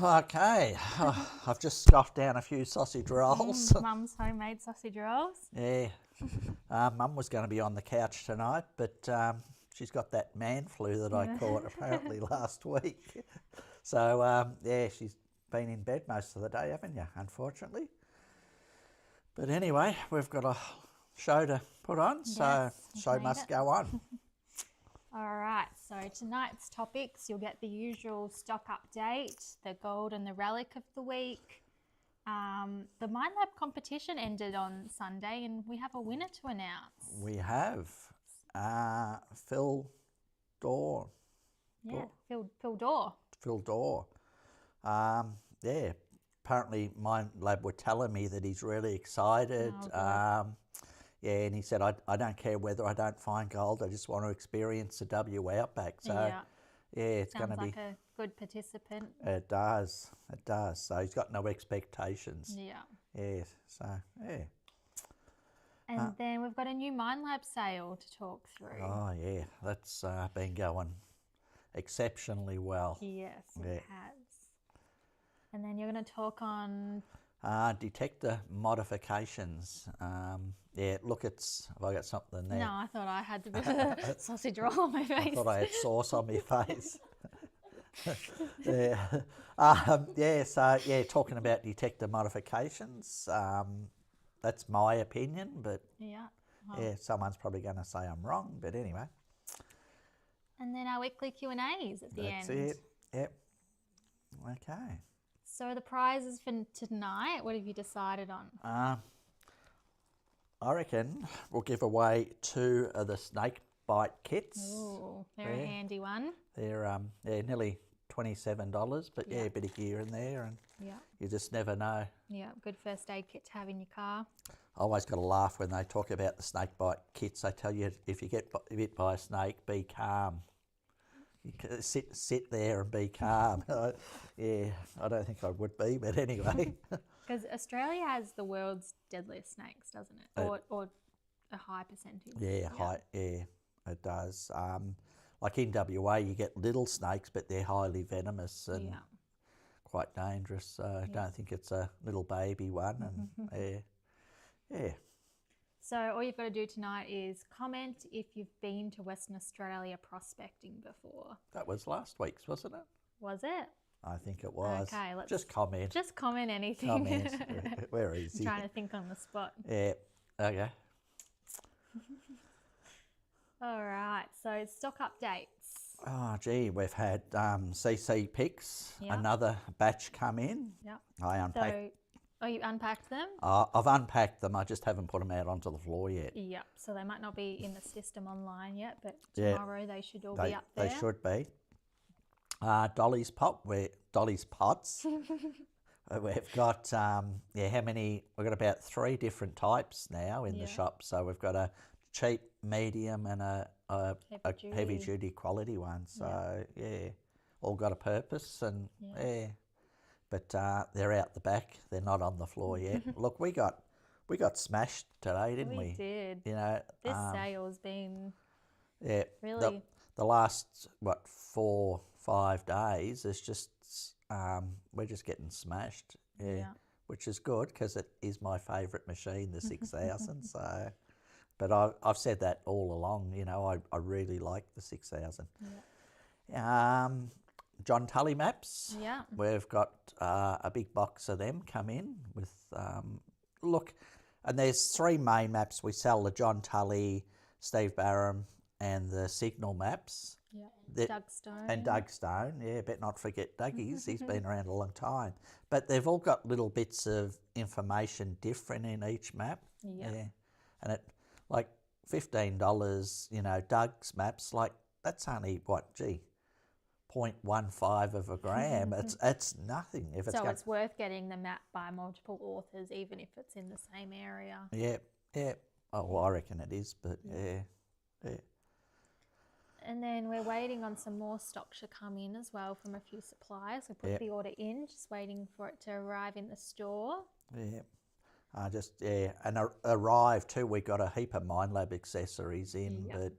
Okay, I've just scoffed down a few sausage rolls. Mum's homemade sausage rolls. Yeah, Mum was going to be on the couch tonight, but she's got that man flu that I caught apparently last week. So, yeah, she's been in bed most of the day, haven't you, unfortunately? But anyway, we've got a show to put on, so show must go on. All right, so tonight's topics, you'll get the usual stock update, the gold and the relic of the week. The Minelab competition ended on Sunday and we have a winner to announce. We have Phil Dorr. Yeah, Phil Dorr. Phil Dorr. Yeah, apparently Minelab were telling me that he's really excited. Yeah, and he said, I don't care whether I don't find gold, I just want to experience the W Outback. So, yeah, it's going to be... Sounds like a good participant. It does. So he's got no expectations. Yeah. Yeah, so, yeah. And then we've got a new Minelab sale to talk through. Oh, yeah, that's been going exceptionally well. Yes, it has. And then you're going to talk on... Detector modifications. Yeah, look, have I got something there? No, I thought I had a sausage roll on my face. I thought I had sauce on my face. Yeah. Talking about detector modifications. That's my opinion, but someone's probably going to say I'm wrong, but anyway. And then our weekly Q&As at the end. That's it. Yep. Okay. So the prizes for tonight, what have you decided on? I reckon we'll give away 2 of the snake bite kits. Ooh, they're a handy one. They're nearly $27, but a bit of gear in there, and you just never know. Yeah, good first aid kit to have in your car. I always got to laugh when they talk about the snake bite kits. They tell you if you get bit by a snake, be calm. You sit there and be calm. Yeah, I don't think I would be, but anyway. Because Australia has the world's deadliest snakes, doesn't it? Or a high percentage. Yeah, high. Yeah, it does. Like in WA, you get little snakes, but they're highly venomous and quite dangerous. So I don't think it's a little baby one. And yeah. So all you've got to do tonight is comment if you've been to Western Australia prospecting before. That was last week's, wasn't it? Was it? I think it was. Okay, let's just comment. Just comment anything. Comment. We're easy. I'm trying to think on the spot. Yeah. Okay. All right. So stock updates. Oh, gee, we've had CC picks. Another batch come in. Yep. I unpacked. So, you unpacked them? I've unpacked them. I just haven't put them out onto the floor yet. Yep. So they might not be in the system online yet, but tomorrow they should all be up there. They should be. Dolly's Pots. We've got, how many? We've got about 3 different types now in the shop. So we've got a cheap, medium and a heavy duty quality one. So, all got a purpose and, But they're out the back. They're not on the floor yet. Look, we got smashed today, didn't we? We did. You know, this sale's been really the last 4-5 days. It's just we're just getting smashed. Which is good because it is my favourite machine, the 6000. So, but I've said that all along. You know, I really like the 6000. John Tully maps. Yeah. We've got a big box of them come in with, and there's 3 main maps. We sell the John Tully, Steve Barham and the Signal maps. Yeah, Doug Stone. And Doug Stone, bet not forget Dougie's. He's been around a long time. But they've all got little bits of information different in each map. Yeah. And it, like $15, you know, Doug's maps, like that's only, 0.15 of a gram. It's nothing. It's worth getting the map by multiple authors, even if it's in the same area. Yeah. Oh, well, I reckon it is, but yeah. And then we're waiting on some more stock to come in as well from a few suppliers. We put the order in, just waiting for it to arrive in the store. Yeah. And arrived too. We got a heap of Minelab accessories in, but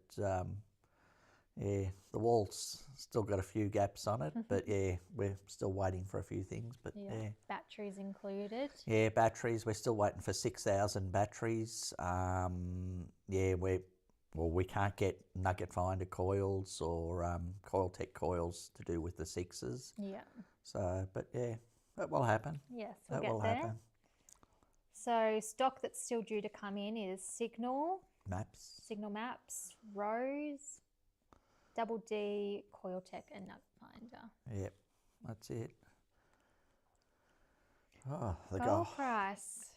Yeah, the wall's still got a few gaps on it, but yeah, we're still waiting for a few things. But yeah, batteries included. yeah, batteries. We're still waiting for 6,000 batteries. Yeah, we can't get nugget finder coils or coil tech coils to do with the 6s. Yeah. So, but yeah, that will happen. Yes, That we'll will get there. happen. So stock that's still due to come in is Signal Maps. Rose, Double D, Coil Tech, and Nugget Finder. Yep, that's it. Oh, the gold price.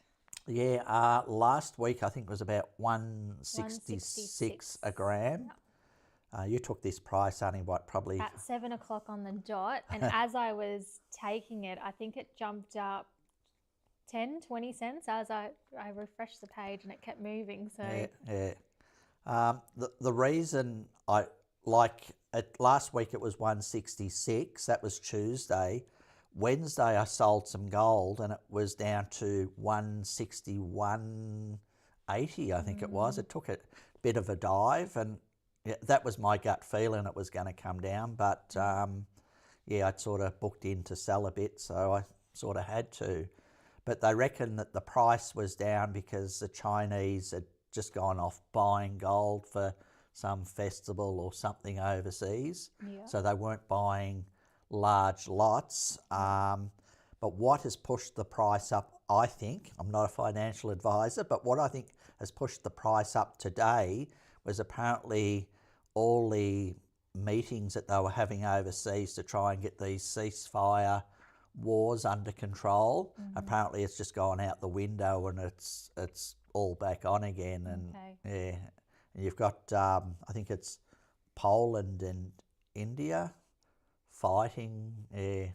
Yeah, last week I think it was about 166 a gram. Yep. You took this price only probably at 7 o'clock on the dot, and as I was taking it, I think it jumped up 10-20 cents as I refreshed the page, and it kept moving. So the reason I like it, last week it was 166. That was Tuesday. Wednesday I sold some gold and it was down to 161.80, I think it was. It took a bit of a dive, and that was my gut feeling it was going to come down. But yeah, I'd sort of booked in to sell a bit, so I sort of had to. But they reckon that the price was down because the Chinese had just gone off buying gold for some festival or something overseas. Yeah. So they weren't buying large lots. But what has pushed the price up, I think, I'm not a financial advisor, but what I think has pushed the price up today was apparently all the meetings that they were having overseas to try and get these ceasefire wars under control. Apparently it's just gone out the window and it's all back on again. And yeah, and you've got I think it's Poland and India fighting. Yeah,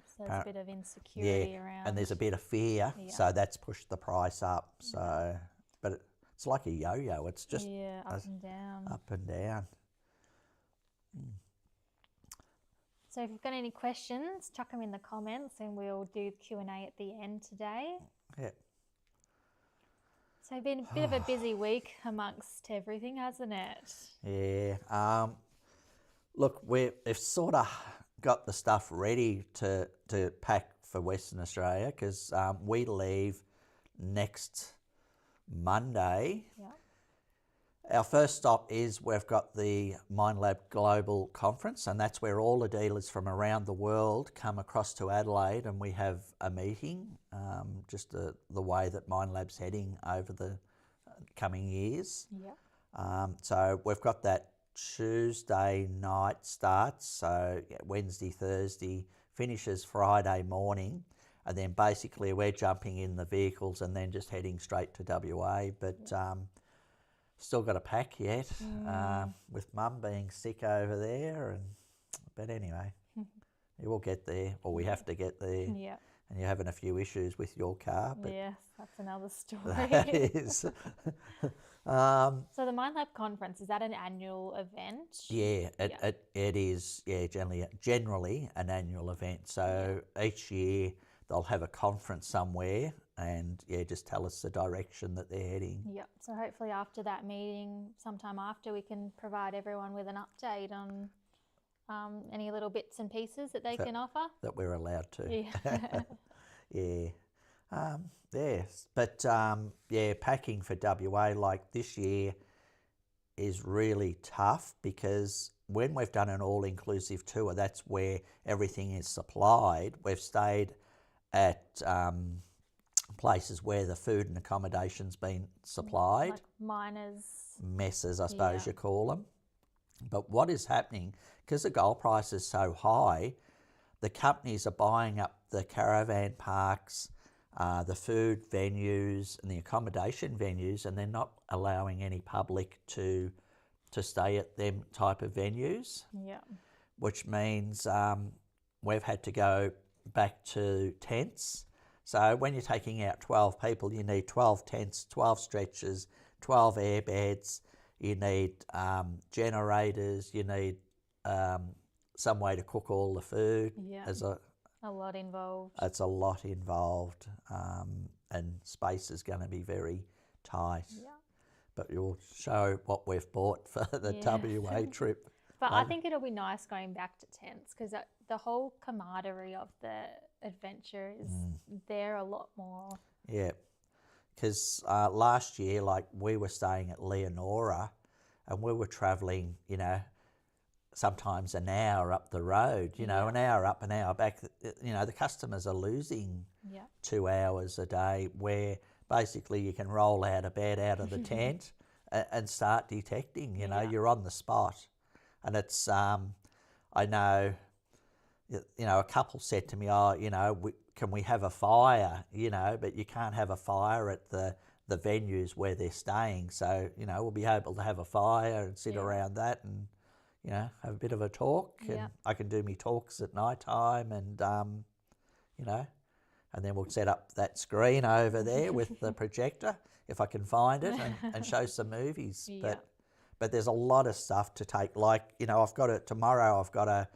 so there's a bit of insecurity around. And there's a bit of fear, so that's pushed the price up. So, but it's like a yo-yo. It's just up and down. Up and down. So if you've got any questions, chuck them in the comments and we'll do Q&A at the end today. Yeah. So it's been a bit of a busy week amongst everything, hasn't it? Yeah. Look, we've sort of got the stuff ready to pack for Western Australia because we leave next Monday. Yeah. Our first stop is we've got the Minelab Global Conference, and that's where all the dealers from around the world come across to Adelaide, and we have a meeting, just the way that Minelab's heading over the coming years. Yeah. So we've got that Tuesday night starts, so Wednesday, Thursday, finishes Friday morning, and then basically we're jumping in the vehicles and then just heading straight to WA. But still got to pack yet, with Mum being sick over there. But anyway, you will get there, or we have to get there. Yeah. And you're having a few issues with your car. But yes, that's another story. that is. So the Minelab conference, is that an annual event? Yeah, it is. Yeah, generally an annual event. So each year they'll have a conference somewhere, and just tell us the direction that they're heading. Yep. So hopefully after that meeting, sometime after, we can provide everyone with an update on any little bits and pieces that they can offer. That we're allowed to. Yeah. Yeah. Yes. But packing for WA like this year is really tough because when we've done an all-inclusive tour, that's where everything is supplied. We've stayed at places where the food and accommodation's been supplied. Like miners. Messes, I suppose you call them. But what is happening, because the gold price is so high, the companies are buying up the caravan parks, the food venues and the accommodation venues, and they're not allowing any public to stay at them type of venues. Yeah. Which means we've had to go back to tents. So when you're taking out 12 people, you need 12 tents, 12 stretchers, 12 air beds, you need generators, you need some way to cook all the food. Yeah. A lot involved. It's a lot involved, and space is going to be very tight. Yeah. But you'll show what we've bought for the WA trip. But I think it'll be nice going back to tents because the whole camaraderie of the adventure is there a lot more. Yeah, because last year, like, we were staying at Leonora and we were travelling, you know, sometimes an hour up the road, you know, an hour up, an hour back. You know, the customers are losing 2 hours a day where basically you can roll out of bed, out of the tent and start detecting, you know, you're on the spot. And it's, I know, you know, a couple said to me, oh, you know, can we have a fire, you know, but you can't have a fire at the venues where they're staying. So, you know, we'll be able to have a fire and sit around that and, you know, have a bit of a talk. And I can do me talks at night time and, you know, and then we'll set up that screen over there with the projector if I can find it and show some movies. But there's a lot of stuff to take. Like, you know, tomorrow I've got to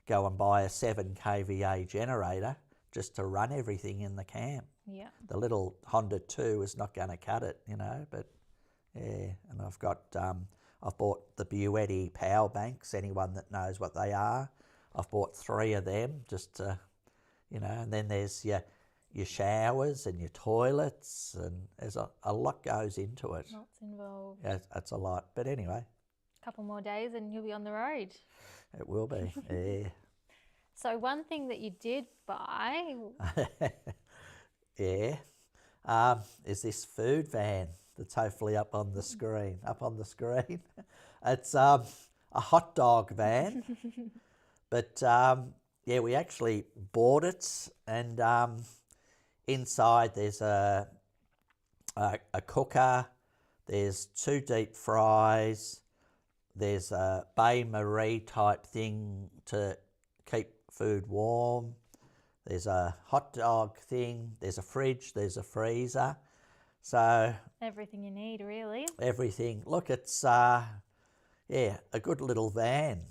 go and buy a 7 kVA generator just to run everything in the camp. Yeah. The little Honda 2 is not going to cut it, you know, but yeah. And I've bought the Buetti power banks, anyone that knows what they are. I've bought 3 of them just to, you know, and then there's your showers and your toilets, and there's a lot goes into it. Lots involved. Yeah, that's a lot. But anyway. A couple more days and you'll be on the road. It will be, yeah. So one thing that you did buy... is this food van that's hopefully up on the screen. It's a hot dog van. But, yeah, we actually bought it, and inside there's a cooker, there's 2 deep fries, there's a bain-marie type thing to keep food warm, there's a hot dog thing, there's a fridge, there's a freezer. So everything you need, really. Everything. Look, it's a good little van,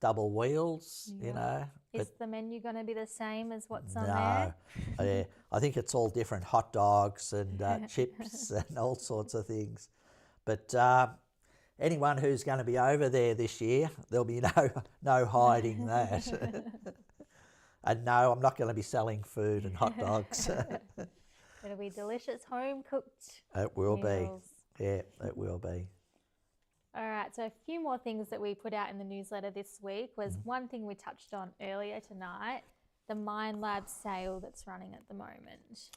double wheels, you know. Is the menu going to be the same as what's on there? No, yeah, I think it's all different hot dogs and chips and all sorts of things. But anyone who's going to be over there this year, there'll be no hiding that. And no, I'm not going to be selling food and hot dogs. It'll be delicious home cooked. It will meals. be. Yeah, it will be. All right, so a few more things that we put out in the newsletter this week was one thing we touched on earlier tonight, the Minelab sale that's running at the moment.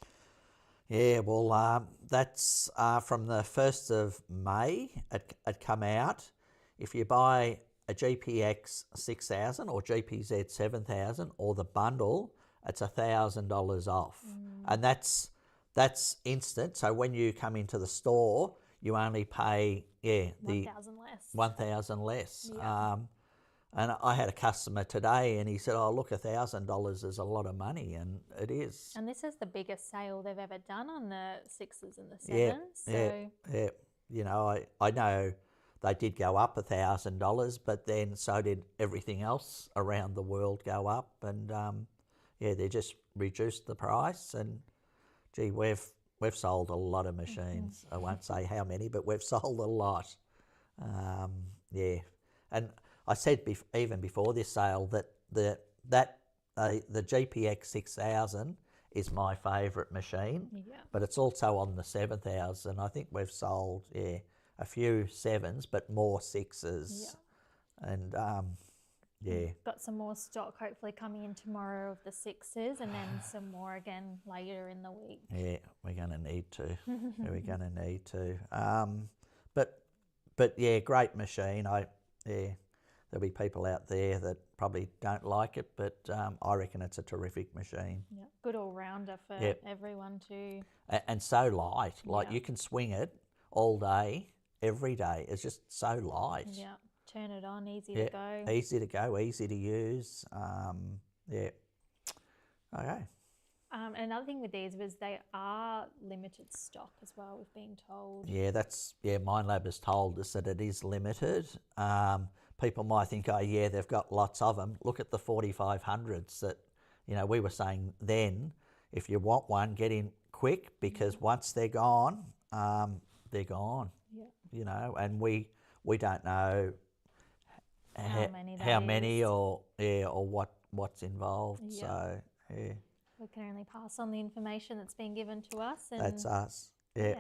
Yeah, well, that's from the 1st of May. It come out. If you buy a GPX 6000 or GPZ 7000 or the bundle, it's $1,000 off. And that's instant. So when you come into the store, you only pay, the 1,000 less. 1,000 less. Yeah. And I had a customer today and he said, oh, look, $1,000 is a lot of money, and it is. And this is the biggest sale they've ever done on the 6s and the 7s. Yeah. You know, I know they did go up $1,000, but then so did everything else around the world go up. And, they just reduced the price. And, gee, we've sold a lot of machines. I won't say how many, but we've sold a lot. And I said even before this sale that the GPX 6000 is my favourite machine, but it's also on the 7000. I think we've sold a few 7s, but more 6s, and got some more stock hopefully coming in tomorrow of the 6s, and then some more again later in the week. Yeah, we're going to need to. We're going to need to. But yeah, great machine. There'll be people out there that probably don't like it, but I reckon it's a terrific machine. Yeah, good all-rounder for everyone too. And so light. Like you can swing it all day, every day. It's just so light. Yeah, turn it on, easy to go. Easy to go, easy to use. Okay. Another thing with these was they are limited stock as well, we've been told. Minelab has told us that it is limited. People might think, they've got lots of them. Look at the 4500s that, we were saying then, if you want one, get in quick, because once they're gone, they're gone. Yeah. And we don't know How many or what's involved. Yep. So yeah, we can only pass on the information that's been given to us. And that's us. Yeah.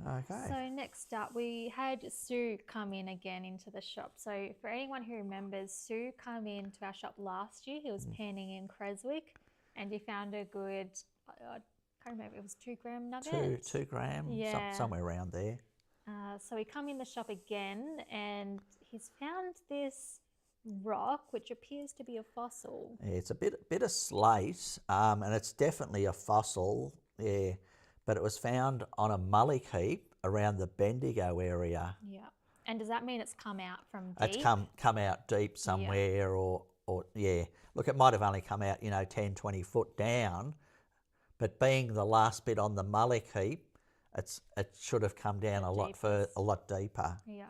Okay. So next up, we had Sue come in again into the shop. So for anyone who remembers, Sue came into our shop last year. He was panning in Creswick, and he found a good, I can't remember, it was 2 gram nugget. 2 gram, Yeah. somewhere around there. So he come in the shop again, and he's found this rock, which appears to be a fossil. Yeah, it's a bit of slate, and it's definitely a fossil. Yeah, but it was found on a mullick heap around the Bendigo area. Yeah. And does that mean it's come out from deep? It's come out deep somewhere, or yeah. Look, it might have only come out 10, 20 foot down, but being the last bit on the mullick heap, it should have come down a lot deeper. Yeah.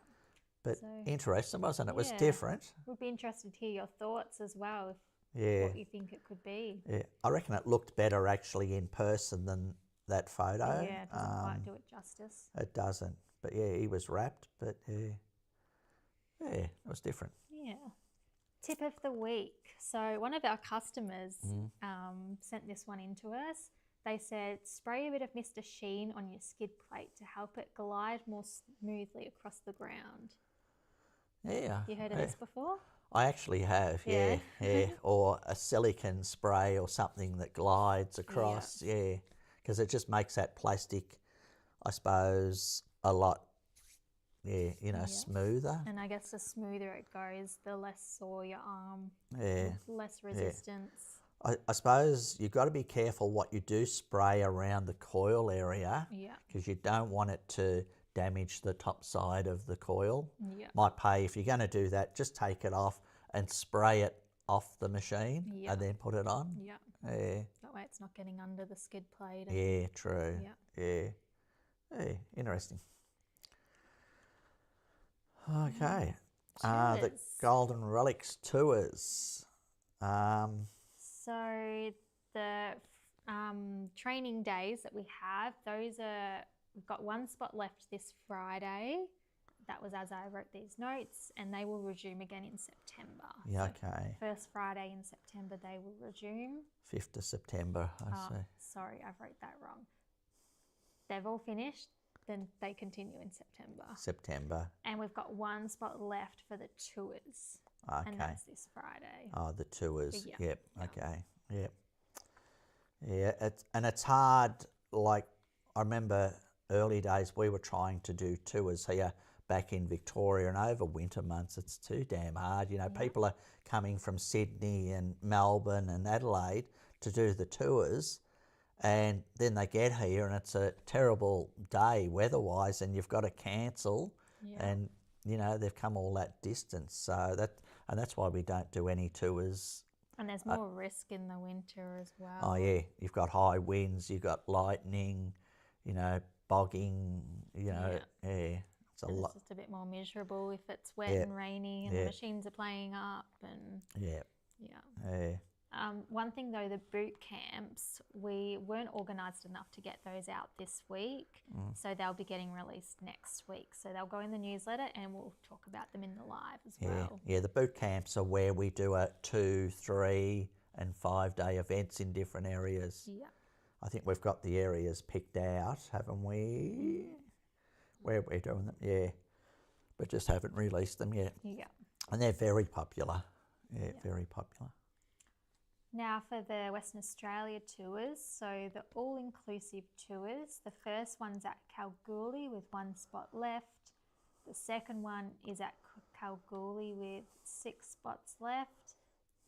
But interesting, wasn't it? It was Yeah. different. We'd be interested to hear your thoughts as well, what you think it could be. Yeah, I reckon it looked better actually in person than that photo. Yeah, it doesn't quite do it justice. It doesn't. But yeah, he was wrapped, but yeah, it was different. Yeah. Tip of the week. So one of our customers sent this one in to us. They said, spray a bit of Mr. Sheen on your skid plate to help it glide more smoothly across the ground. Yeah. You heard of this before? I actually have, yeah. Or a silicone spray or something that glides across, because it just makes that plastic, I suppose, a lot, smoother. And I guess the smoother it goes, the less sore your arm, less resistance. I suppose you've got to be careful what you do spray around the coil area, because you don't want it to damage the top side of the coil. Might pay, if you're going to do that, just take it off and spray it off the machine and then put it on. That way it's not getting under the skid plate. Yeah, true. Yeah, interesting. Okay. The Golden Relics tours. So the training days that we have, we've got 1 spot left this Friday. That was as I wrote these notes, and they will resume again in September. Yeah, so okay. First Friday in September they will resume. 5th of September, I see. Sorry, I've wrote that wrong. They've all finished, then they continue in September. And we've got 1 spot left for the tours. Okay. And that's this Friday. Oh, the tours. Yep. Okay. Yep. Yeah, it's hard. Like, I remember early days we were trying to do tours here back in Victoria, and over winter months it's too damn hard. People are coming from Sydney and Melbourne and Adelaide to do the tours, and then they get here and it's a terrible day weather-wise, and you've got to cancel, and they've come all that distance. So that's why we don't do any tours. And there's more risk in the winter as well. Oh yeah, you've got high winds, you've got lightning, bogging, it's a lot. It's just a bit more miserable if it's wet and rainy and the machines are playing up and one thing though, the boot camps, we weren't organised enough to get those out this week, so they'll be getting released next week. So they'll go in the newsletter and we'll talk about them in the live as well. Yeah, the boot camps are where we do a 2, 3 and 5 day events in different areas. Yeah. I think we've got the areas picked out, haven't we? Where we're doing them, but just haven't released them yet. Yeah. And they're very popular. Yeah, very popular. Now for the Western Australia tours, so the all-inclusive tours, the first one's at Kalgoorlie with 1 spot left. The second one is at Kalgoorlie with 6 spots left.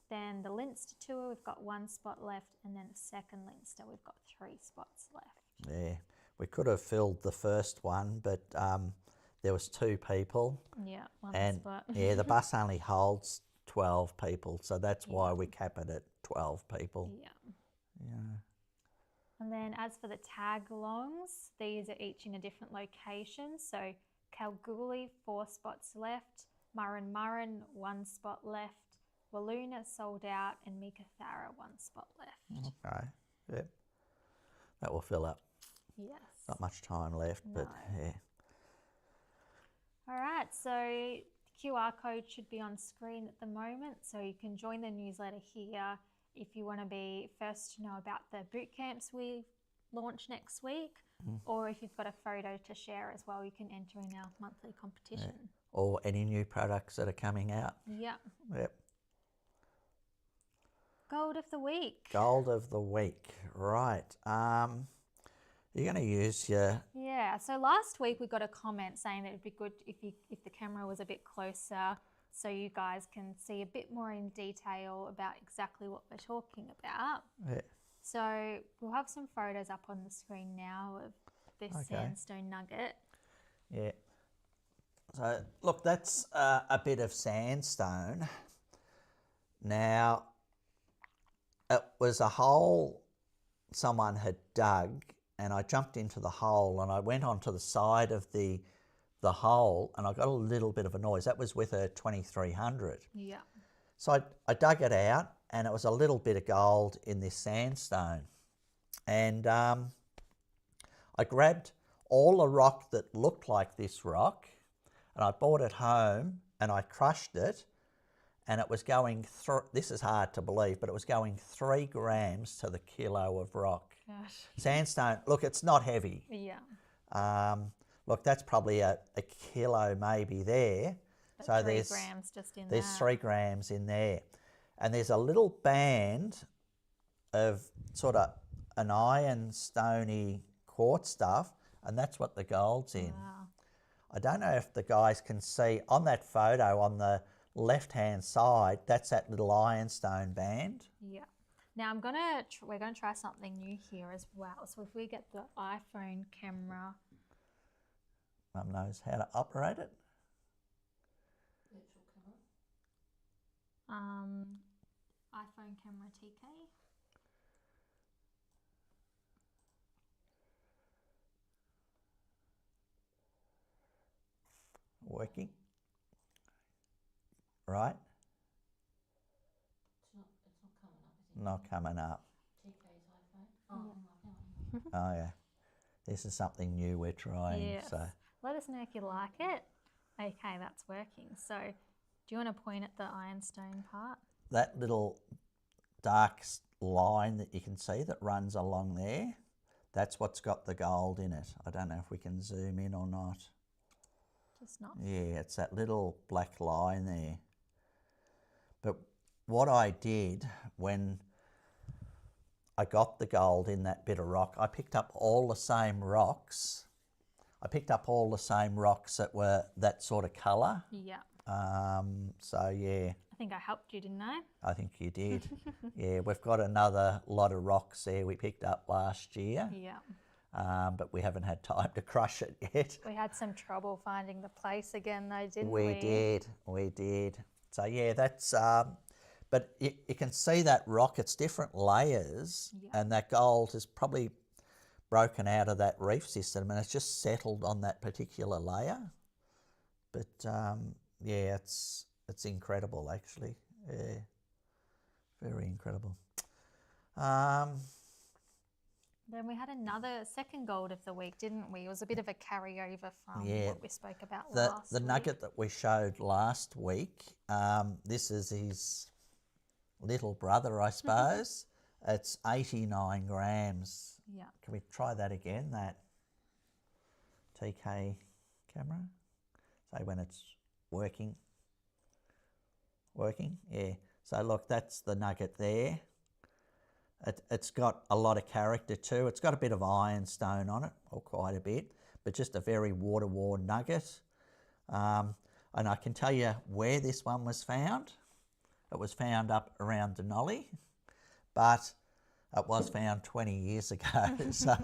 Then the Leinster tour, we've got 1 spot left, and then the second Leinster, we've got 3 spots left. Yeah, we could have filled the first one, but there was 2 people. Yeah, one spot. Yeah, the bus only holds 12 people, so that's why we cap it at 12 people. Yeah. And then as for the tag-alongs, these are each in a different location. So Kalgoorlie, 4 spots left. Murrin, 1 spot left. Walloona sold out, and Meekatharra 1 spot left. Okay, yep. That will fill up. Yes. Not much time left, but yeah. All right, so the QR code should be on screen at the moment, so you can join the newsletter here if you want to be first to know about the boot camps we launch next week, or if you've got a photo to share as well, you can enter in our monthly competition. Yeah. Or any new products that are coming out. Yep. Yep. Gold of the week. Gold of the week, right. You're going to use your... Yeah, so last week we got a comment saying that it'd be good if the camera was a bit closer so you guys can see a bit more in detail about exactly what we're talking about. Yeah. So we'll have some photos up on the screen now of this sandstone nugget. Yeah. So look, that's a bit of sandstone. Now, it was a hole someone had dug, and I jumped into the hole and I went onto the side of the hole and I got a little bit of a noise. That was with a 2300. Yeah. So I dug it out and it was a little bit of gold in this sandstone. And I grabbed all the rock that looked like this rock and I brought it home and I crushed it, and it was going through, this is hard to believe, but it was going 3 grams to the kilo of rock. Gosh. Sandstone, look, it's not heavy. Yeah. Look, that's probably a kilo maybe there. But so 3 grams just in there's that. 3 grams in there. And there's a little band of sort of an ironstone-y quartz stuff, and that's what the gold's in. Wow. I don't know if the guys can see on that photo on the left-hand side, that's that little ironstone band. Yeah. Now we're gonna try something new here as well. So if we get the iPhone camera. Mum knows how to operate it. Virtual camera. iPhone camera TK. Working. Right? It's not coming up, is it? Not coming up. TK's iPhone. Oh, Oh yeah. This is something new we're trying. Yes. So Let us know if you like it. Okay, that's working. So do you want to point at the ironstone part? that little dark line that you can see that runs along there, that's what's got the gold in it. I don't know if we can zoom in or not. Just not. Yeah, it's that little black line there. But what I did when I got the gold in that bit of rock, I picked up all the same rocks. I picked up all the same rocks that were that sort of colour. Yeah. So yeah, I think I helped you, didn't I? I think you did. Yeah, we've got another lot of rocks there we picked up last year. Yeah. But we haven't had time to crush it yet. We had some trouble finding the place again though, didn't we? We did. So yeah, that's, but you can see that rock, it's different layers, Yeah. and that gold is probably broken out of that reef system and it's just settled on that particular layer. But yeah, it's incredible actually. Yeah, very incredible. Then we had another second gold of the week, didn't we? It was a bit of a carryover from Yeah. what we spoke about The last week. nugget that we showed last week, this is his little brother, I suppose. It's 89 grams. Yeah. Can we try that again, that TK camera? Say when it's working. Working? Yeah. So look, that's the nugget there. It's got a lot of character too. It's got a bit of ironstone on it, or quite a bit, but just a very water-worn nugget. And I can tell you where this one was found. It was found up around Denali, but it was found 20 years ago. So,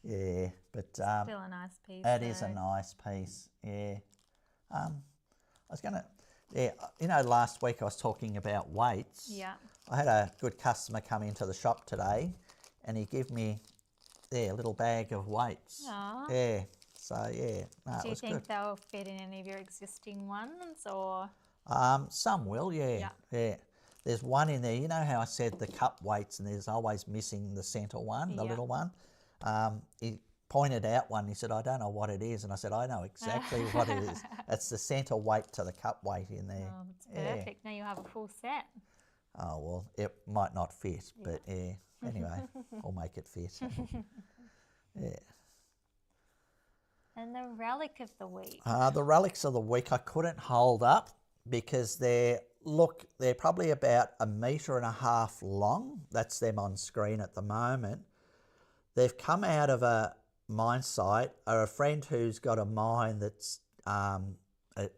yeah, but Still a nice piece. it is a though. nice piece. Yeah. I was gonna. Yeah, you know, last week I was talking about weights. Yeah. I had a good customer come into the shop today and he gave me, a little bag of weights. Aw. Yeah, so yeah, no, it Do you was think good. they'll fit in any of your existing ones, or? Some will, yeah. There's one in there, you know how I said the cup weights and there's always missing the centre one, the Yeah. little one? pointed out one. He said, I don't know what it is. And I said, I know exactly what it is. It's the centre weight to the cup weight in there. Oh, that's perfect. Now you have a full set. Oh, well, it might not fit, but yeah. Anyway, I'll make it fit. Yeah. And the relic of the week. The relics of the week I couldn't hold up because they're probably about 1.5 meters long. That's them on screen at the moment. They've come out of a mine site, or a friend who's got a mine that's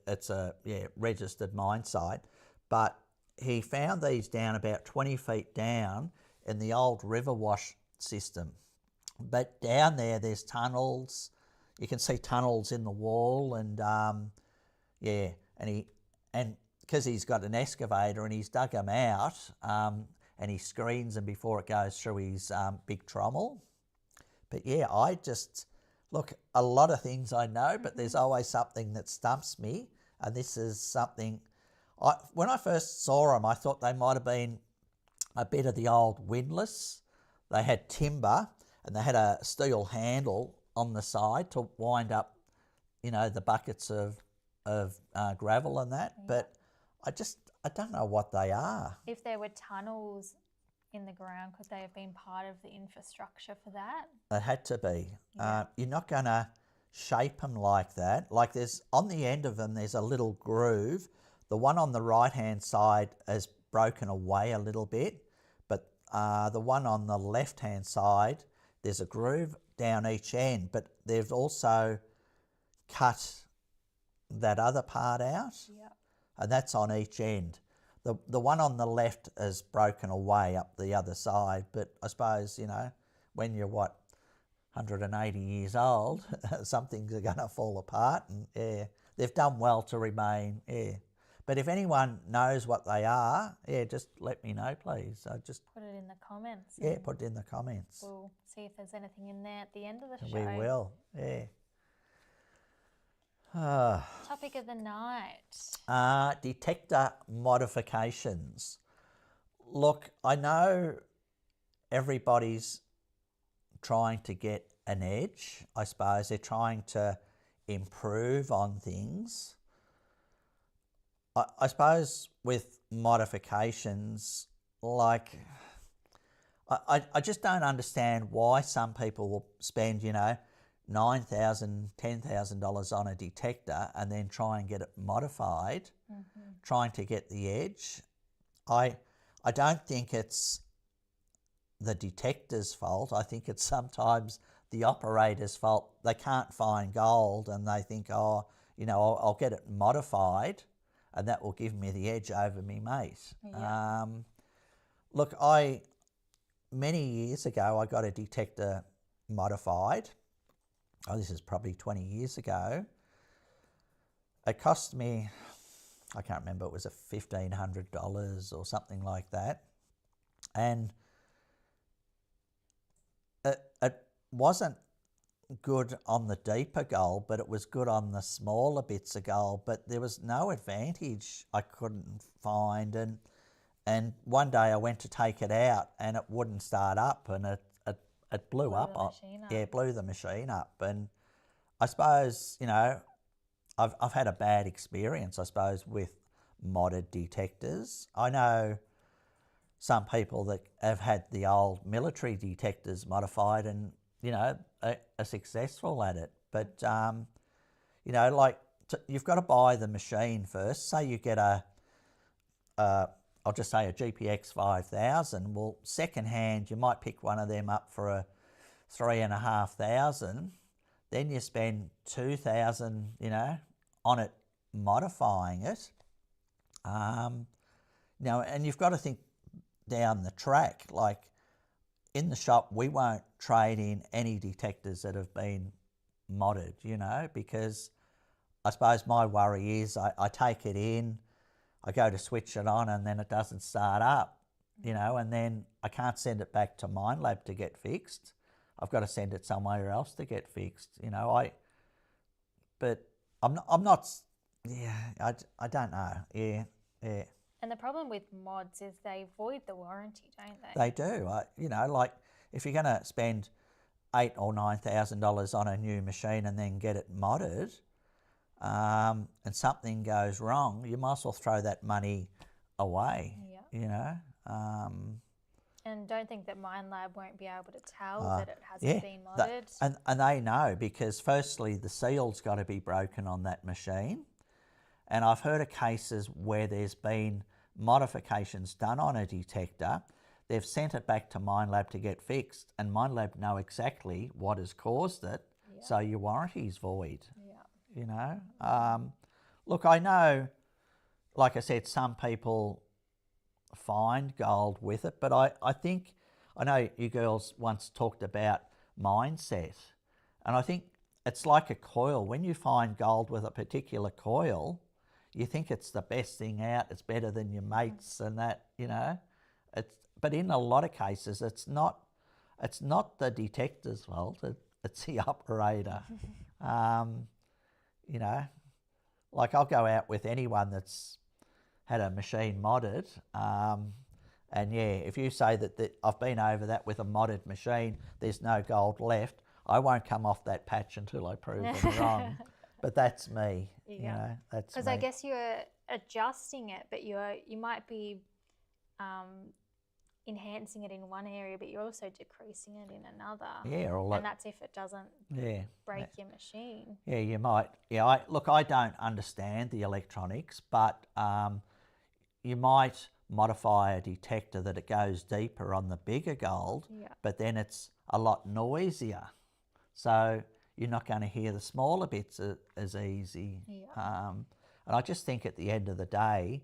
it's a registered mine site, but he found these down about 20 feet down in the old river wash system. But down there's tunnels. You can see tunnels in the wall, and and because he's got an excavator and he's dug them out, and he screens them before it goes through his big trommel. But yeah, a lot of things I know, but there's always something that stumps me, and this is something. When I first saw them, I thought they might have been a bit of the old windlass. They had timber, and they had a steel handle on the side to wind up, the buckets of gravel and that. Yeah. But I don't know what they are. If there were tunnels in the ground, could they have been part of the infrastructure for that? It had to be. Yeah. You're not going to shape them like that. Like on the end of them, there's a little groove. The one on the right-hand side has broken away a little bit, but the one on the left-hand side, there's a groove down each end, but they've also cut that other part out, and that's on each end. The one on the left has broken away up the other side, but I suppose, when you're 180 years old, some things are going to fall apart, and they've done well to remain. But if anyone knows what they are, just let me know, please. Just put it in the comments. Yeah, put it in the comments. We'll see if there's anything in there at the end of the show. We will, Topic of the night. Detector modifications. Look, I know everybody's trying to get an edge. I suppose they're trying to improve on things. I suppose with modifications, like, I just don't understand why some people will spend, $9,000, $10,000 on a detector and then try and get it modified, trying to get the edge. I don't think it's the detector's fault. I think it's sometimes the operator's fault. They can't find gold and they think, I'll get it modified and that will give me the edge over me mate. Yeah. Look, many years ago, I got a detector modified. This is probably 20 years ago. It cost me, I can't remember, it was $1,500 or something like that. And it wasn't good on the deeper gold, but it was good on the smaller bits of gold, but there was no advantage I couldn't find. And one day I went to take it out and it wouldn't start up, and it blew up. Yeah, blew the machine up. And I suppose, I've had a bad experience, I suppose, with modded detectors. I know some people that have had the old military detectors modified and, are successful at it. But, you've got to buy the machine first. Say you get I'll just say a GPX 5000. Well, second hand, you might pick one of them up for a 3,500. Then you spend 2,000, on it, modifying it. And you've got to think down the track. Like in the shop, we won't trade in any detectors that have been modded, because I suppose my worry is I take it in, I go to switch it on and then it doesn't start up, and then I can't send it back to Minelab to get fixed. I've got to send it somewhere else to get fixed, but I'm not, I don't know, yeah. And the problem with mods is they void the warranty, don't they? They do, like if you're going to spend $8,000 or $9,000 on a new machine and then get it modded, and something goes wrong, you might as well throw that money away. Yeah. You know. And don't think that Minelab won't be able to tell that it Yeah, hasn't been modded. and they know, because firstly the seal's got to be broken on that machine, and I've heard of cases where there's been modifications done on a detector, they've sent it back to Minelab to get fixed, and Minelab know exactly what has caused it, so your warranty's void. Yeah. You know, look, I know, like I said, some people find gold with it, but I think, I know you girls once talked about mindset, and I think it's like a coil. When you find gold with a particular coil, you think it's the best thing out, it's better than your mates and that, you know. But in a lot of cases, it's not the detector's fault, it's the operator. You know, like I'll go out with anyone that's had a machine modded, and yeah, if you say that I've been over that with a modded machine, there's no gold left, I won't come off that patch until I prove them wrong. But that's me, you know, that's me. Because I guess you're adjusting it, but you might be enhancing it in one area, but you're also decreasing it in another. Yeah, and that's if it doesn't break your machine. Yeah, you might. Yeah, look, I don't understand the electronics, but you might modify a detector that it goes deeper on the bigger gold, but then it's a lot noisier. So you're not going to hear the smaller bits as easy. And I just think at the end of the day,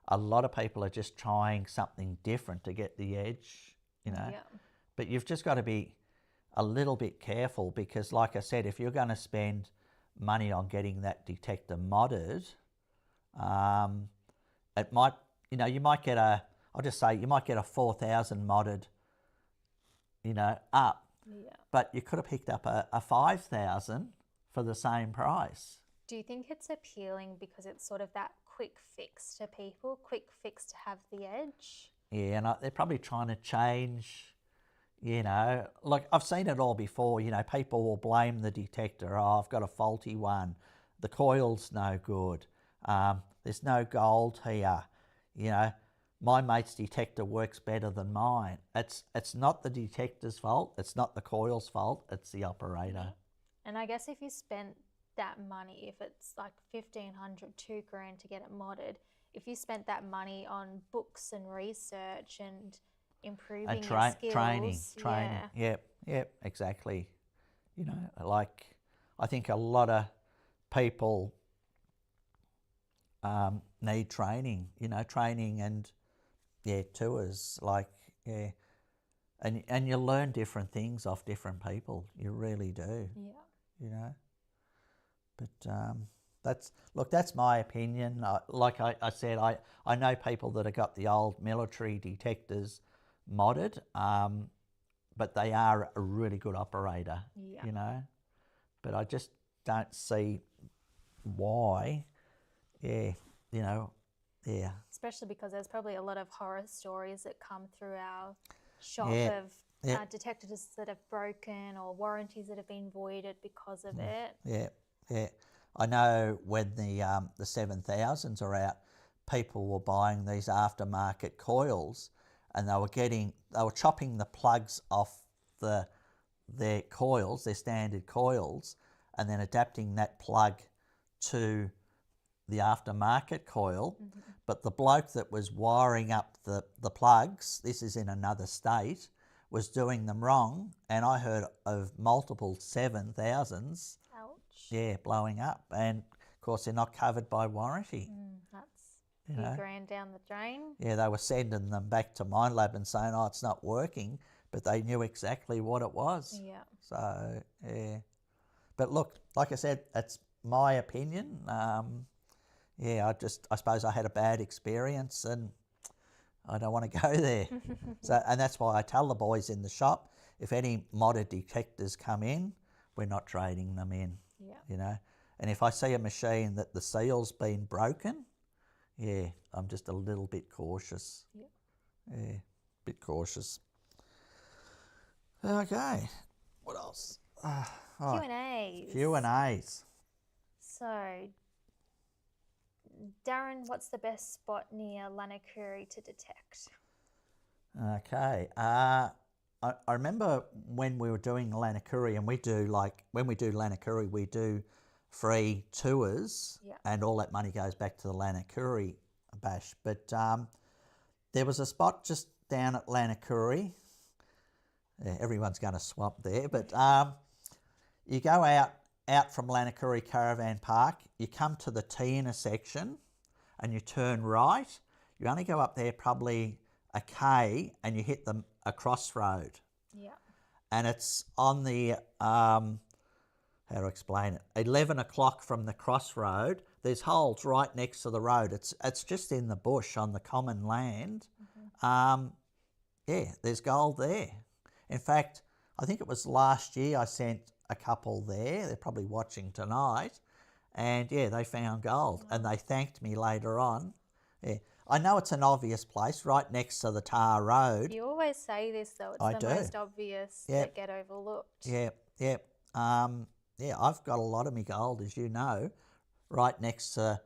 a lot of people are just trying something different to get the edge, you know. But you've just got to be a little bit careful, because like I said, if you're going to spend money on getting that detector modded, it might, you know, you might get I'll just say you might get a 4,000 modded, you know, up. But you could have picked up a 5,000 for the same price. Do you think it's appealing because it's sort of that quick fix to people, quick fix to have the edge? Yeah, and they're probably trying to change, you know, like I've seen it all before, you know, people will blame the detector. Oh, I've got a faulty one. The coil's no good. There's no gold here. You know, my mate's detector works better than mine. It's not the detector's fault. It's not the coil's fault. It's the operator. And I guess if you spent that money, if it's like $1,500, $2,000 to get it modded, if you spent that money on books and research and improving your skills, training, yep, exactly. You know, like I think a lot of people need training. You know, training and tours, like and you learn different things off different people. You really do. You know. But that's my opinion. Like I said, I know people that have got the old military detectors modded, but they are a really good operator, you know. But I just don't see why, Especially because there's probably a lot of horror stories that come through our shop of detectors that have broken or warranties that have been voided because of it. Yeah. I know when the 7000s are out, people were buying these aftermarket coils, and they were chopping the plugs off their coils, their standard coils, and then adapting that plug to the aftermarket coil. But the bloke that was wiring up the plugs, this is in another state, was doing them wrong, and I heard of multiple 7000s blowing up, and of course they're not covered by warranty. That's a few grand down the drain. Yeah, they were sending them back to Minelab and saying, oh, it's not working, but they knew exactly what it was. So, but look, like I said, that's my opinion. I suppose I had a bad experience and I don't want to go there. And that's why I tell the boys in the shop, if any modded detectors come in, we're not trading them in. You know, and if I see a machine that the seal's been broken, I'm just a little bit cautious. Bit cautious. Okay, What else? Q&As. Q&As. So, Darren, what's the best spot near Lanakuri to detect? Okay. I remember when we were doing Lanakuri, and when we do Lanakuri, we do free tours, and all that money goes back to the Lanakuri bash. But there was a spot just down at Lanakuri. Yeah, everyone's going to swap there, but you go out from Lanakuri Caravan Park, you come to the T intersection, and you turn right. You only go up there probably a K, and you hit a crossroad. Yeah. And it's on the, how to explain it, 11 o'clock from the crossroad. There's holes right next to the road. It's just in the bush on the common land. Yeah, there's gold there. In fact, I think it was last year I sent a couple there. They're probably watching tonight. And yeah, they found gold, and they thanked me later on. Yeah. I know it's an obvious place right next to the tar road. You always say this though, it's the most obvious that get overlooked. Yeah. Yeah, I've got a lot of me gold, as you know, right next to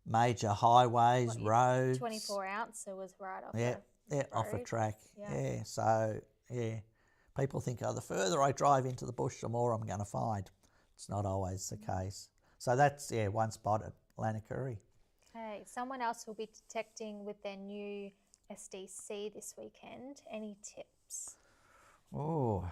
major highways, roads. 24 ouncer was right off off a track. Yeah. So people think, the further I drive into the bush, the more I'm going to find. It's not always the case. So that's, one spot at Lanakuri. Okay, someone else will be detecting with their new SDC this weekend. Any tips? Oh,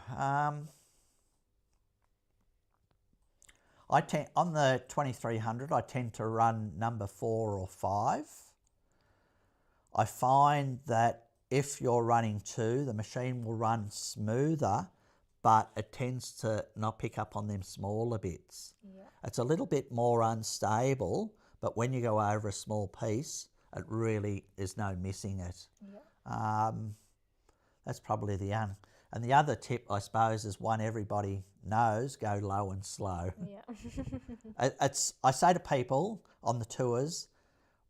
on the 2300, I tend to run number 4 or 5. I find that if you're running 2, the machine will run smoother, but it tends to not pick up on them smaller bits. Yeah. It's a little bit more unstable, but when you go over a small piece, it really is no missing it. Yeah. That's probably and the other tip, I suppose, is one everybody knows: go low and slow. Yeah. I say to people on the tours,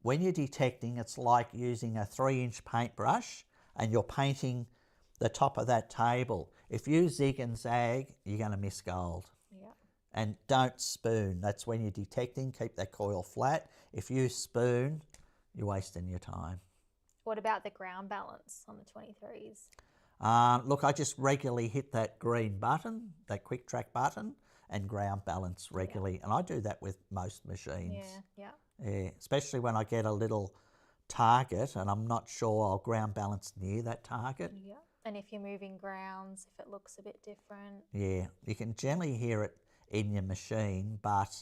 when you're detecting, it's like using a 3-inch paintbrush and you're painting the top of that table. If you zig and zag, you're going to miss gold. Yeah. And don't spoon. That's when you're detecting. Keep that coil flat. If you spoon, you're wasting your time. What about the ground balance on the 23s? Look, I just regularly hit that green button, that quick track button, and ground balance regularly. Yeah. And I do that with most machines. Yeah, especially when I get a little target and I'm not sure I'll ground balance near that target. Yeah. And if you're moving grounds, if it looks a bit different. Yeah, you can generally hear it in your machine, but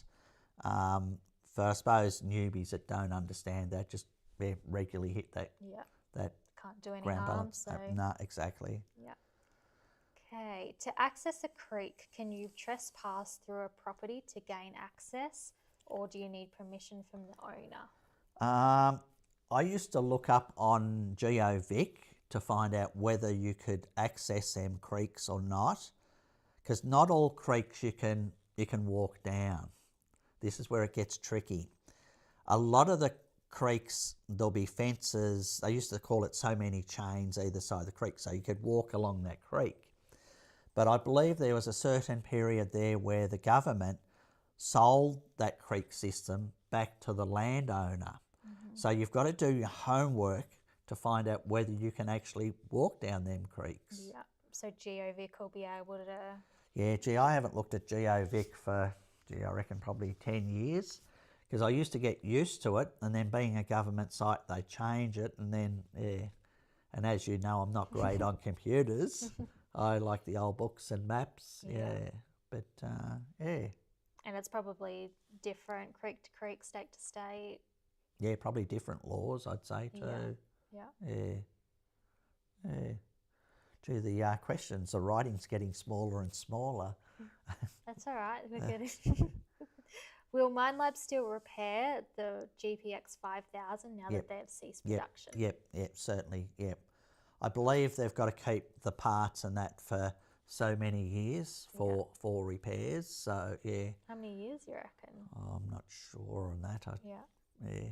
for, I suppose, newbies that don't understand that, just regularly hit that. Yeah. That can't do any ground harm. balance. So. No, exactly. Yeah. Okay. To access a creek, can you trespass through a property to gain access, or do you need permission from the owner? I used to look up on GeoVic to find out whether you could access them creeks or not, because not all creeks you can walk down. This is where it gets tricky. A lot of the creeks, there'll be fences. They used to call it so many chains either side of the creek, so you could walk along that creek. But I believe there was a certain period there where the government sold that creek system back to the landowner. Mm-hmm. So you've got to do your homework to find out whether you can actually walk down them creeks. Yeah, so GeoVic will be able to... Yeah, I haven't looked at GeoVic for, I reckon probably 10 years, because I used to get used to it, and then being a government site, they change it, and then, and as you know, I'm not great on computers. I like the old books and maps, but yeah. And it's probably different creek to creek, state to state. Yeah, probably different laws, I'd say, too. Yeah. Gee, the questions, the writing's getting smaller and smaller. That's all right. We're good. Will Minelab still repair the GPX 5000 now that they've ceased production? Yep, certainly, yep. I believe they've got to keep the parts and that for so many years for repairs, so yeah. How many years, you reckon? Oh, I'm not sure on that. Yeah,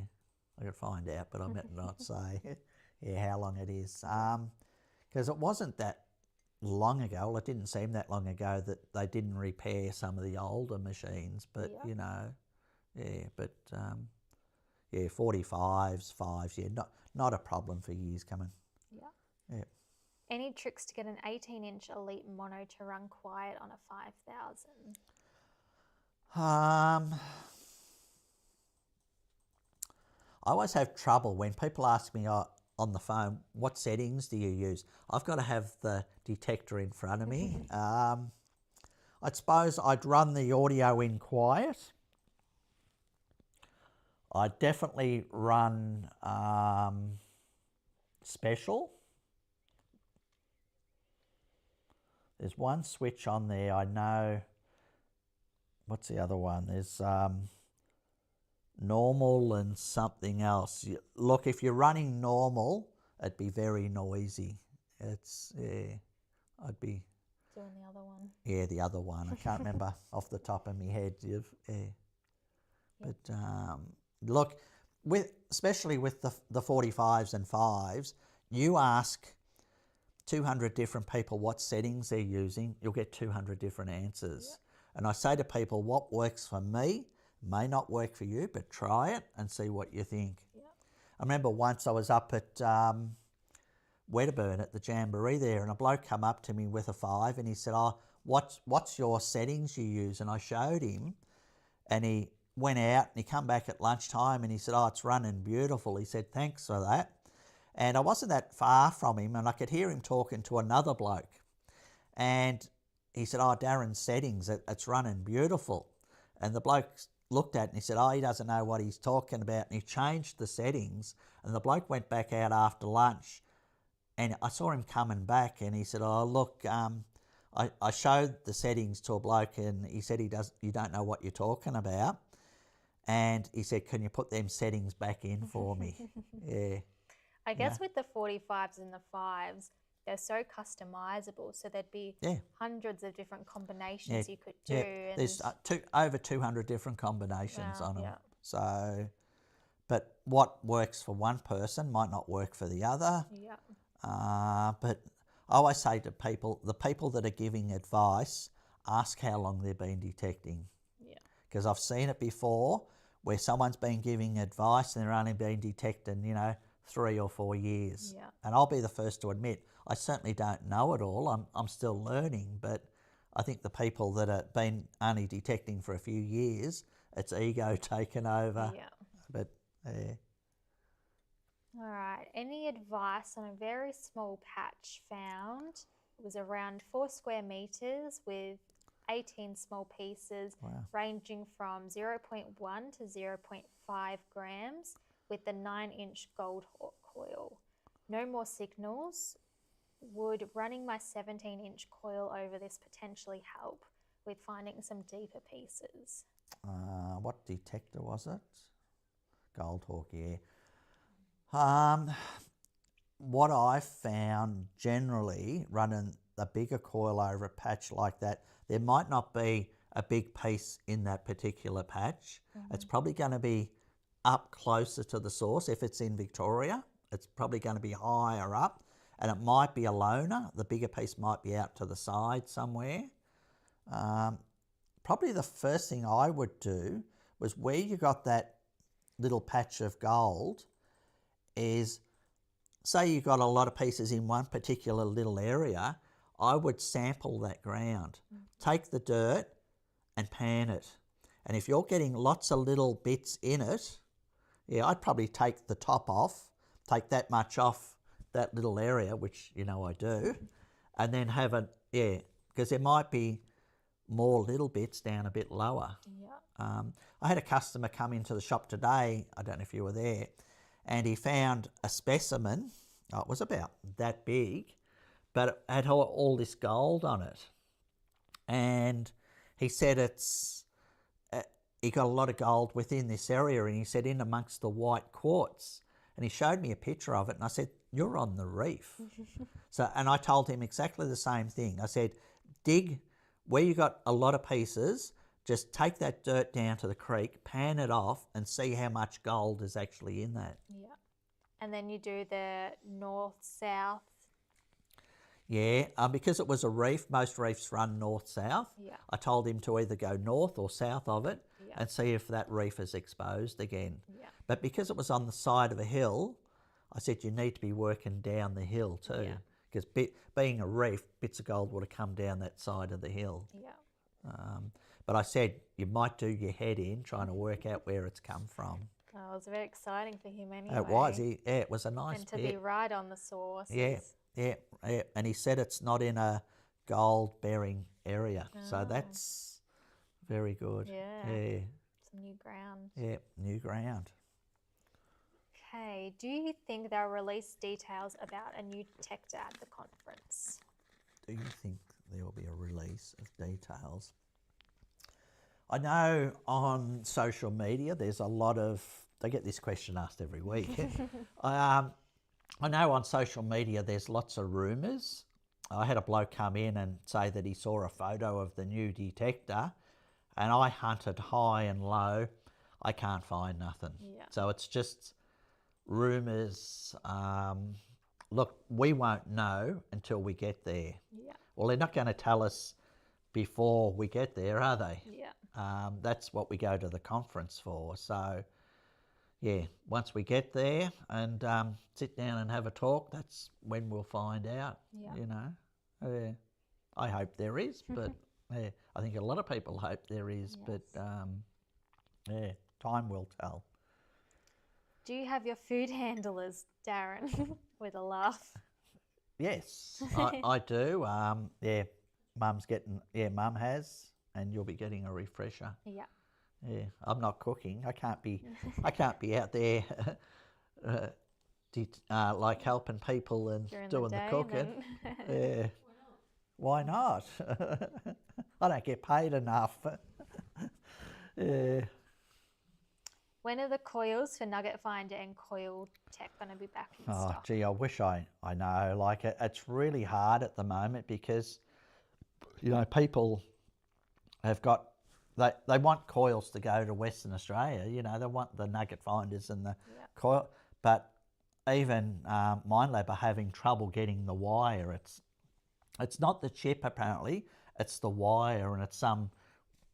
I could find out, but I might not say how long it is. Because it wasn't that long ago, well, it didn't seem that long ago that they didn't repair some of the older machines, but Yep. you know, yeah, but yeah, 45s, 5s, yeah, not a problem for years coming. Yeah. Yeah. Any tricks to get an 18-inch Elite mono to run quiet on a 5000? I always have trouble when people ask me on the phone, what settings do you use? I've got to have the detector in front of me. I suppose I'd run the audio in quiet. I'd definitely run special. There's one switch on there, I know. What's the other one? There's normal and something else. Look, if you're running normal, it'd be very noisy. It's, yeah, I'd be... Doing the other one. Yeah, the other one. I can't remember off the top of my head. Yeah. But look, especially with the 45s and 5s, you ask 200 different people what settings they're using, you'll get 200 different answers. Yep. And I say to people, what works for me may not work for you, but try it and see what you think. Yep. I remember once I was up at Wedderburn at the Jamboree there, and a bloke come up to me with a 5 and he said, oh, what's your settings you use? And I showed him, and he went out and he come back at lunchtime and he said, oh, it's running beautiful. He said, thanks for that. And I wasn't that far from him, and I could hear him talking to another bloke. And he said, oh, Darren's settings, it's running beautiful. And the bloke looked at it and he said, oh, he doesn't know what he's talking about. And he changed the settings, and the bloke went back out after lunch, and I saw him coming back, and he said, oh, look, I showed the settings to a bloke, and he said, you don't know what you're talking about. And he said, can you put them settings back in for me? Yeah. I guess with the 45s and the 5s, they're so customizable. So there'd be hundreds of different combinations you could do. Yeah. And There's over 200 different combinations on them. Yeah. So, but what works for one person might not work for the other. Yeah. But I always say to people, the people that are giving advice, ask how long they've been detecting. Yeah. Because I've seen it before where someone's been giving advice and they're only been detecting, 3 or 4 years. Yeah. And I'll be the first to admit, I certainly don't know it all. I'm still learning, but I think the people that have been only detecting for a few years, it's ego taken over. Yeah. But All right. Any advice on a very small patch found? It was around 4 square meters with 18 small pieces, ranging from 0.1 to 0.5 grams, with the 9-inch gold hawk coil. No more signals. Would running my 17-inch coil over this potentially help with finding some deeper pieces? What detector was it? Gold hawk, yeah. What I found generally running the bigger coil over a patch like that, there might not be a big piece in that particular patch. It's probably going to be up closer to the source. If it's in Victoria, it's probably going to be higher up, and it might be a loner. The bigger piece might be out to the side somewhere. Probably the first thing I would do was where you got that little patch of gold is, say you got a lot of pieces in one particular little area, I would sample that ground. Take the dirt and pan it. And if you're getting lots of little bits in it, I'd probably take the top off, take that much off that little area, which I do, and then have because there might be more little bits down a bit lower. Yeah. I had a customer come into the shop today, I don't know if you were there, and he found a specimen. It was about that big, but it had all this gold on it. And he said he got a lot of gold within this area, and he said in amongst the white quartz. And he showed me a picture of it, and I said, you're on the reef. And I told him exactly the same thing. I said, dig where you got a lot of pieces, just take that dirt down to the creek, pan it off, and see how much gold is actually in that. Yeah. And then you do the north-south. Yeah, because it was a reef, most reefs run north-south. Yeah. I told him to either go north or south of it Yeah. and see if that reef is exposed again. Yeah. But because it was on the side of a hill, I said you need to be working down the hill too. Yeah. Because being a reef, bits of gold would have come down that side of the hill. Yeah. But I said you might do your head in trying to work out where it's come from. Oh, it was very exciting for him anyway. It was. It was a nice And to bit. be right on the source. Yeah. And he said it's not in a gold-bearing area. So that's very good. Yeah. Some new ground. Yeah, new ground. Okay. Do you think they'll release details about a new detector at the conference? Do you think there will be a release of details? I know on social media there's a lot of, they get this question asked every week. I know on social media there's lots of rumours. I had a bloke come in and say that he saw a photo of the new detector, and I hunted high and low. I can't find nothing. Yeah. So it's just rumours. Look, we won't know until we get there. Yeah. Well, they're not going to tell us before we get there, are they? Yeah. That's what we go to the conference for. So, yeah, once we get there and sit down and have a talk, that's when we'll find out, Yeah. you know. I hope there is, but I think a lot of people hope there is, Yes. but time will tell. Do you have your food handlers, Darren? With a laugh. Yes, I do. Mum has, and you'll be getting a refresher. Yeah. Yeah, I'm not cooking. I can't be out there like helping people and During doing the the day, cooking. then- Yeah. Why not? I don't get paid enough. Yeah. When are the coils for Nugget Finder and Coil Tech going to be back in Oh, stock? gee, I wish I know. Like, it's really hard at the moment because, you know, people have got, they want coils to go to Western Australia. You know, they want the Nugget Finders and the coil. But even Minelab are having trouble getting the wire. It's not the chip, apparently. It's the wire, and it's some,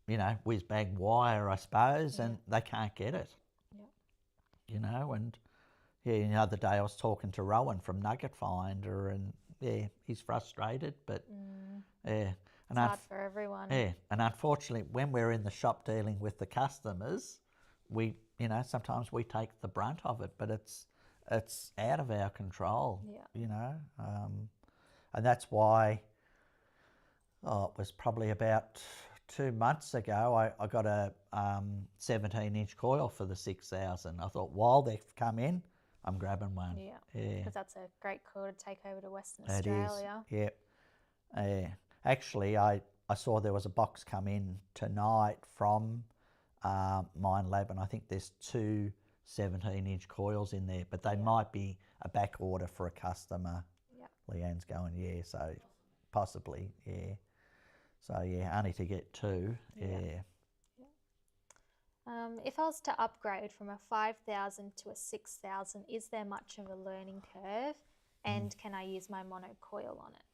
you know, whiz-bag wire, I suppose, and they can't get it. You know, and the other day I was talking to Rowan from Nugget Finder, and he's frustrated, but and It's hard for everyone. and unfortunately, when we're in the shop dealing with the customers, we, you know, sometimes we take the brunt of it, but it's out of our control. You know, and that's why. Oh, it was probably about 2 months ago, I got a 17-inch coil for the 6000. I thought, while they've come in, I'm grabbing one. Yeah, Yeah. because that's a great coil to take over to Western It Australia. is, yeah. Actually, I saw there was a box come in tonight from Minelab, and I think there's 2 17-inch coils in there, but they might be a back order for a customer. Yeah. Leanne's going, so possibly, So, only to get 2, If I was to upgrade from a 5000 to a 6000, is there much of a learning curve? And can I use my mono coil on it?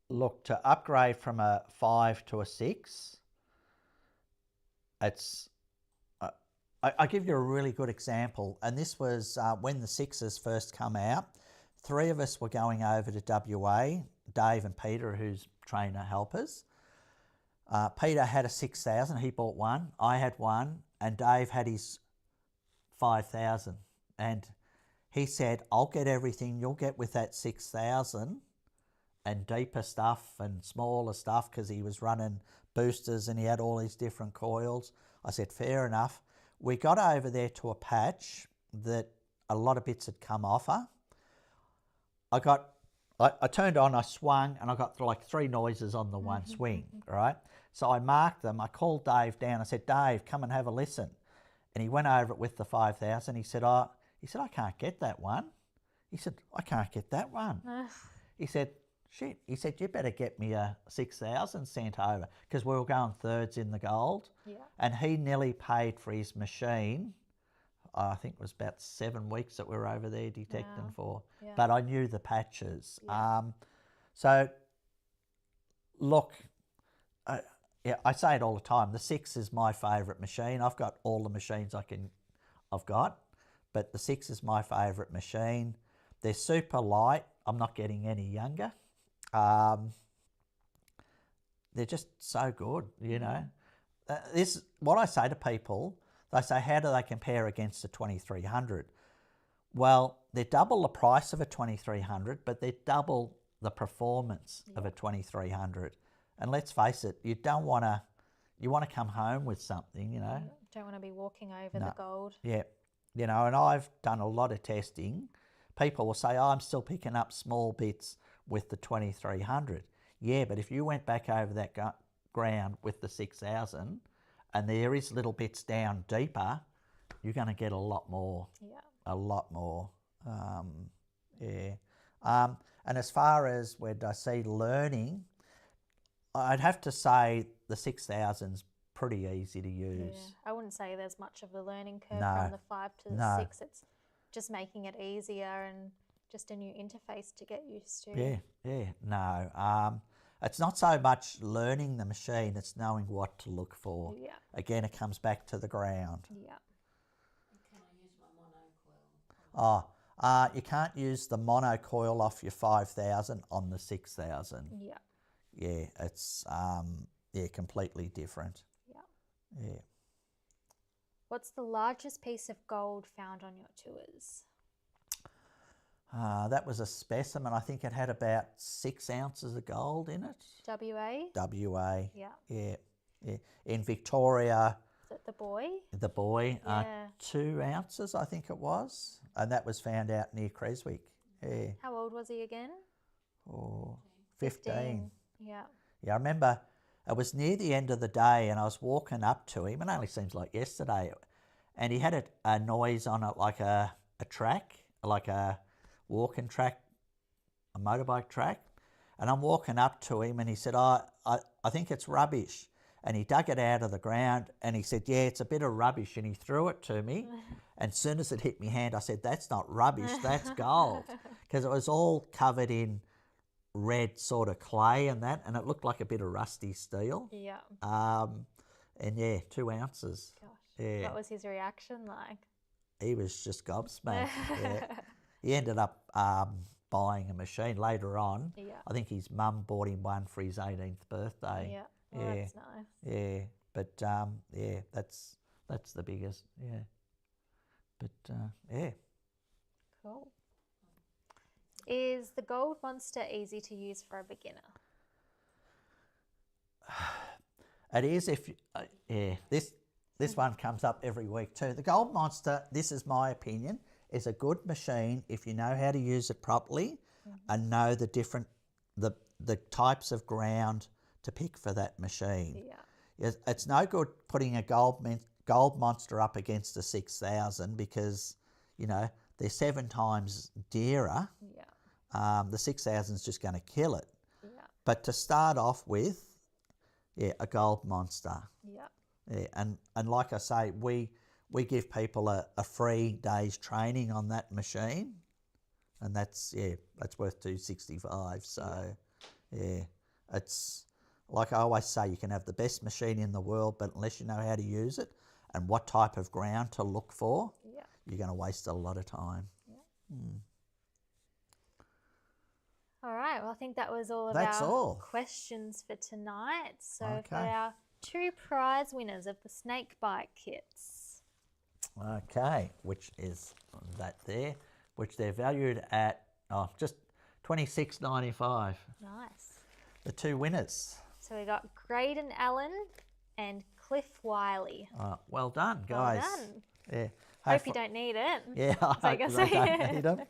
Look, to upgrade from a 5 to a 6, it's... I'll give you a really good example, and this was when the 6s first come out. 3 of us were going over to WA, Dave and Peter, who's trainer helpers. Peter had a 6000, he bought one, I had one, and Dave had his 5000. And he said, I'll get everything you'll get with that 6000 and deeper stuff and smaller stuff, because he was running boosters and he had all these different coils. I said, fair enough. We got over there to a patch that a lot of bits had come off her. I turned on, I swung, and I got like 3 noises on the one swing, right? So I marked them. I called Dave down. I said, Dave, come and have a listen. And he went over it with the 5000. He said, I can't get that one. He said, I can't get that one. He said, shit. He said, you better get me a 6000 sent over, because we were going thirds in the gold. Yeah. And he nearly paid for his machine. I think it was about 7 weeks that we were over there detecting Wow. for. Yeah. But I knew the patches. Yeah. So, look, yeah, I say it all the time. The 6 is my favourite machine. I've got all the machines I've got, but the 6 is my favourite machine. They're super light. I'm not getting any younger. They're just so good, you know. This what I say to people. They say, how do they compare against the 2300? Well, they're double the price of a 2300, but they're double the performance of a 2300. And let's face it, you want to come home with something, you know. Don't want to be walking over the gold. Yeah, you know, and I've done a lot of testing. People will say, oh, I'm still picking up small bits with the 2300. Yeah, but if you went back over that ground with the 6000 and there is little bits down deeper, you're going to get a lot more. Yeah. A lot more. Yeah. And as far as where I see learning, I'd have to say the 6000's pretty easy to use. Yeah. I wouldn't say there's much of a learning curve No. from the 5 to the 6. It's just making it easier and just a new interface to get used to. Yeah. No. It's not so much learning the machine, it's knowing what to look for. Yeah. Again, it comes back to the ground. Yeah. Can I use my monocoil? You can't use the monocoil off your 5000 on the 6000. Yeah. Yeah, it's completely different. Yeah. Yeah. What's the largest piece of gold found on your tours? That was a specimen. I think it had about 6 ounces of gold in it. WA? WA. Yeah. Yeah. In Victoria, Is it the boy? the boy, Yeah. 2 ounces, I think it was. And that was found out near Creswick. Yeah. How old was he again? Oh, 15. Yeah. Yeah, I remember it was near the end of the day and I was walking up to him. It only seems like yesterday. And he had a noise on it like a track, like a walking track, a motorbike track. And I'm walking up to him and he said, I think it's rubbish. And he dug it out of the ground and he said, yeah, it's a bit of rubbish. And he threw it to me. And as soon as it hit my hand, I said, that's not rubbish, that's gold. Because it was all covered in red sort of clay and that, and it looked like a bit of rusty steel. Yeah. And yeah, 2 ounces. Gosh. Yeah. What was his reaction like? He was just gobsmacked. Yeah. He ended up buying a machine later on. Yeah. I think his mum bought him one for his 18th birthday. Yeah. Well, that's nice. Yeah. But yeah, that's the biggest. Yeah. But yeah. Cool. Is the Gold Monster easy to use for a beginner? It is if this one comes up every week too. The Gold Monster, this is my opinion, is a good machine if you know how to use it properly and know the different the types of ground to pick for that machine. Yeah. It's no good putting a Gold Monster up against a 6000 because you know they're 7 times dearer. Yeah. The 6000 is just going to kill it. Yeah. But to start off with, a Gold Monster. Yeah. Yeah, and like I say, we give people a free day's training on that machine, and that's worth $265. So it's like I always say, you can have the best machine in the world, but unless you know how to use it and what type of ground to look for, you're going to waste a lot of time. All right. Well, I think that was all of That's our all. questions for tonight. So for Okay. our 2 prize winners of the snake bite kits. Okay, which is that there, which they're valued at just $26.95. Nice. The 2 winners. So we got Graydon Allen and Cliff Wiley. Well done, guys. Well done. Yeah. Hope you don't need it. Yeah, I I hope guess. I don't need them.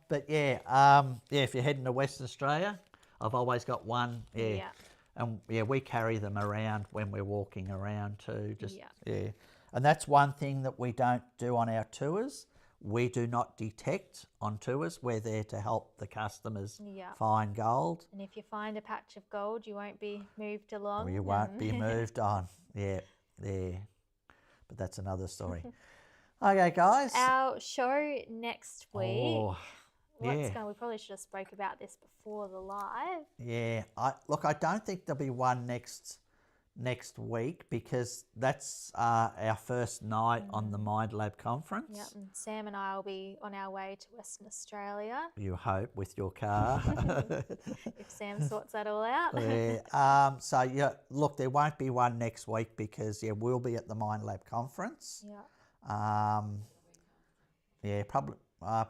But if you're heading to Western Australia, I've always got one. Yeah. And we carry them around when we're walking around too. Just Yeah. And that's one thing that we don't do on our tours. We do not detect on tours. We're there to help the customers find gold. And if you find a patch of gold, you won't be moved along. Or you won't be moved on. Yeah. But that's another story. Okay, guys. Our show next week. Oh, yeah. We probably should have spoke about this before the live. Yeah. I don't think there'll be one next week because that's our first night on the Minelab conference. Yep, and Sam and I will be on our way to Western Australia. You hope with your car. If Sam sorts that all out. Yeah. So yeah, look, there won't be one next week because we'll be at the Minelab conference. Yeah. Yeah, probably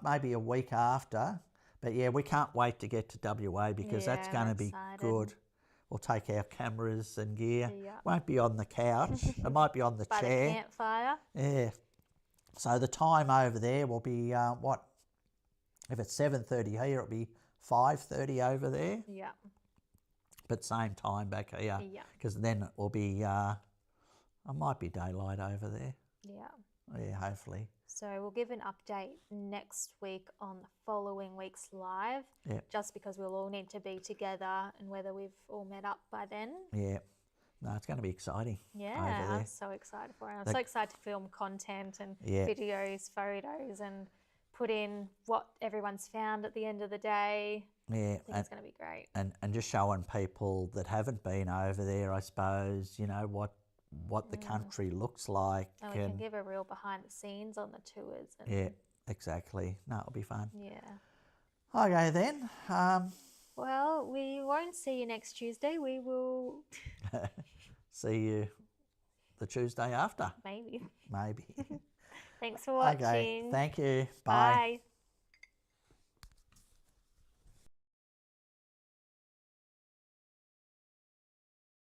maybe a week after. But yeah, we can't wait to get to WA because that's going to be excited. good. We'll take our cameras and gear. Yeah. Won't be on the couch. It might be on the By chair. the campfire. Yeah. So the time over there will be what? If it's 7:30 here, it'll be 5:30 over there. Yeah. But same time back here. Yeah. Because then it will be. It might be daylight over there. Yeah. Yeah, hopefully. So we'll give an update next week on the following week's live. Yeah. Just because we'll all need to be together and whether we've all met up by then. Yeah. No, it's going to be exciting. Yeah, over there. I'm so excited for it. I'm so excited to film content and videos, photos, and put in what everyone's found at the end of the day. Yeah. I think it's going to be great. And just showing people that haven't been over there, I suppose, what the country looks like. And we can give a real behind the scenes on the tours. And yeah, exactly. No, it'll be fun. Yeah. Okay then. Well, we won't see you next Tuesday. We will see you the Tuesday after. maybe. Maybe. Thanks for watching. Okay, thank you. Bye.